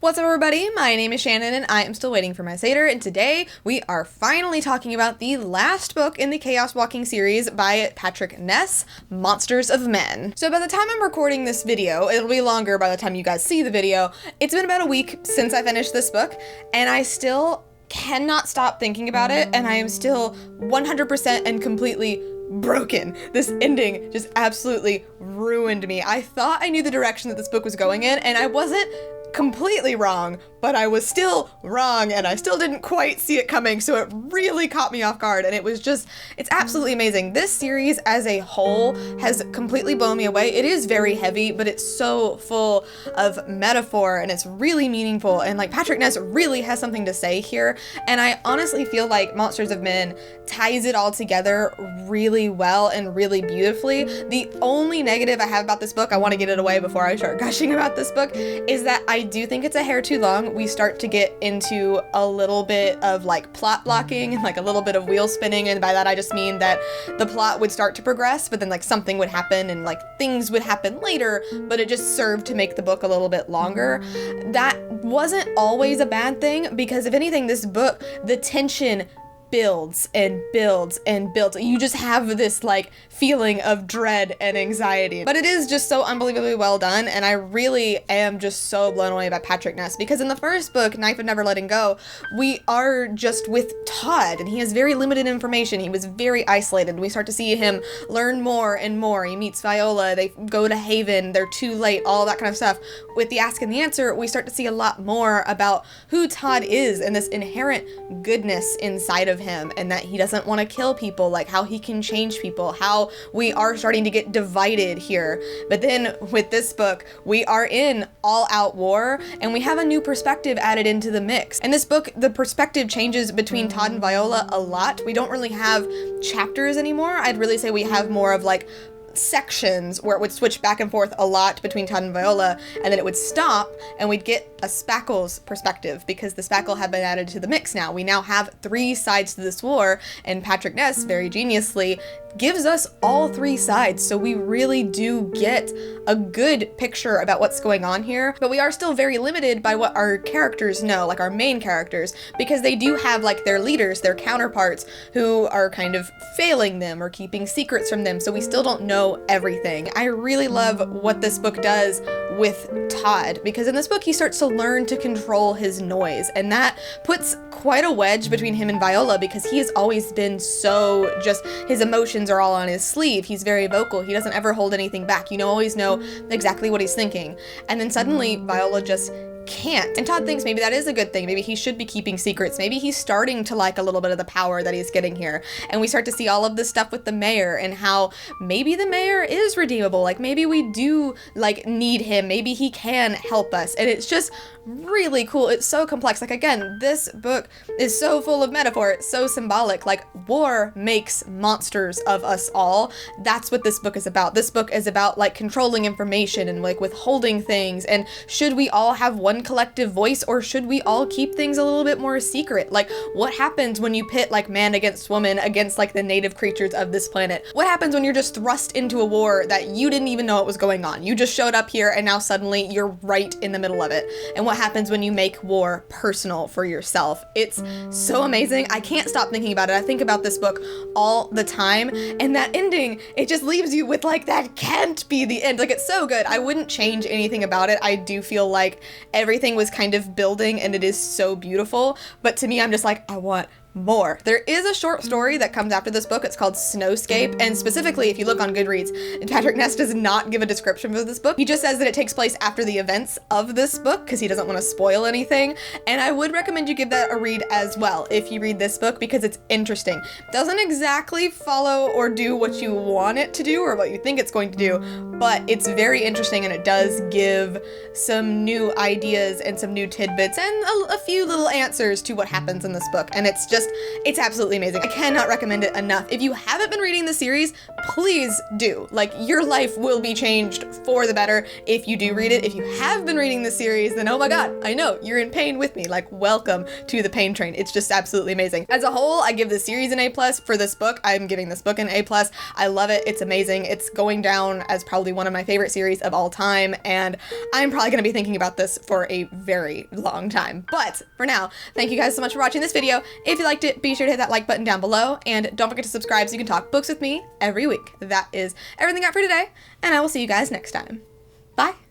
What's up, everybody? My name is Shannon and I am still waiting for my Seder, and today we are finally talking about the last book in the Chaos Walking series by Patrick Ness, Monsters of Men. So by the time I'm recording this video, it'll be longer by the time you guys see the video, it's been about a week since I finished this book, and I still cannot stop thinking about it, and I am still 100% and completely broken. This ending just absolutely ruined me. I thought I knew the direction that this book was going in, and I wasn't completely wrong, but I was still wrong, and I still didn't quite see it coming, so it really caught me off guard, and it's absolutely amazing. This series as a whole has completely blown me away. It is very heavy, but it's so full of metaphor, and it's really meaningful, and like Patrick Ness really has something to say here, and I honestly feel like Monsters of Men ties it all together really well and really beautifully. The only negative I have about this book, I want to get it away before I start gushing about this book, is that I do think it's a hair too long. We start to get into a little bit of like plot blocking and like a little bit of wheel spinning, and by that I just mean that the plot would start to progress, but then like something would happen and like things would happen later, but it just served to make the book a little bit longer. That wasn't always a bad thing, because if anything, this book, the tension builds and builds and builds. You just have this like feeling of dread and anxiety, but it is just so unbelievably well done, and I really am just so blown away by Patrick Ness, because in the first book, Knife of Never Letting Go, we are just with Todd, and he has very limited information. He was very isolated. We start to see him learn more and more. He meets Viola, they go to Haven, they're too late, all that kind of stuff. With the Ask and the Answer, we start to see a lot more about who Todd is and this inherent goodness inside of him, and that he doesn't want to kill people, like how he can change people, how we are starting to get divided here. But then with this book, we are in all-out war, and we have a new perspective added into the mix. In this book, the perspective changes between Todd and Viola a lot. We don't really have chapters anymore. I'd really say we have more of like sections where it would switch back and forth a lot between Todd and Viola, and then it would stop and we'd get a Spackle's perspective, because the Spackle had been added to the mix now. We now have three sides to this war, and Patrick Ness very geniusly gives us all three sides, so we really do get a good picture about what's going on here, but we are still very limited by what our characters know, like our main characters, because they do have like their leaders, their counterparts, who are kind of failing them or keeping secrets from them, so we still don't know everything. I really love what this book does with Todd, because in this book he starts to learn to control his noise, and that puts quite a wedge between him and Viola, because he has always been so just, his emotions are all on his sleeve. He's very vocal. He doesn't ever hold anything back. You always know exactly what he's thinking. And then suddenly Viola just can't. And Todd thinks maybe that is a good thing. Maybe he should be keeping secrets. Maybe he's starting to like a little bit of the power that he's getting here. And we start to see all of this stuff with the mayor, and how maybe the mayor is redeemable. Like maybe we do like need him. Maybe he can help us. And it's just really cool. It's so complex. Like again, this book is so full of metaphor. It's so symbolic. Like war makes monsters of us all. That's what this book is about. This book is about like controlling information and like withholding things. And should we all have one collective voice, or should we all keep things a little bit more secret? Like what happens when you pit like man against woman against like the native creatures of this planet? What happens when you're just thrust into a war that you didn't even know what was going on? You just showed up here and now suddenly you're right in the middle of it. And what happens when you make war personal for yourself? It's so amazing. I can't stop thinking about it. I think about this book all the time, and that ending, it just leaves you with like, that can't be the end. Like it's so good. I wouldn't change anything about it. I do feel like everything was kind of building, and it is so beautiful, but to me, I'm just like, I want more. There is a short story that comes after this book. It's called Snowscape, and specifically if you look on Goodreads, Patrick Ness does not give a description for this book. He just says that it takes place after the events of this book, because he doesn't want to spoil anything, and I would recommend you give that a read as well if you read this book, because it's interesting. It doesn't exactly follow or do what you want it to do or what you think it's going to do, but it's very interesting, and it does give some new ideas and some new tidbits and a few little answers to what happens in this book, and it's just it's absolutely amazing. I cannot recommend it enough. If you haven't been reading the series, please do. Like, your life will be changed for the better if you do read it. If you have been reading the series, then oh my god, I know, you're in pain with me. Like, welcome to the pain train. It's just absolutely amazing. As a whole, I give this series an A+. For this book, I'm giving this book an A+. I love it. It's amazing. It's going down as probably one of my favorite series of all time, and I'm probably going to be thinking about this for a very long time. But for now, thank you guys so much for watching this video. If you liked it, be sure to hit that like button down below, and don't forget to subscribe so you can talk books with me every week. That is everything I got for today, and I will see you guys next time. Bye!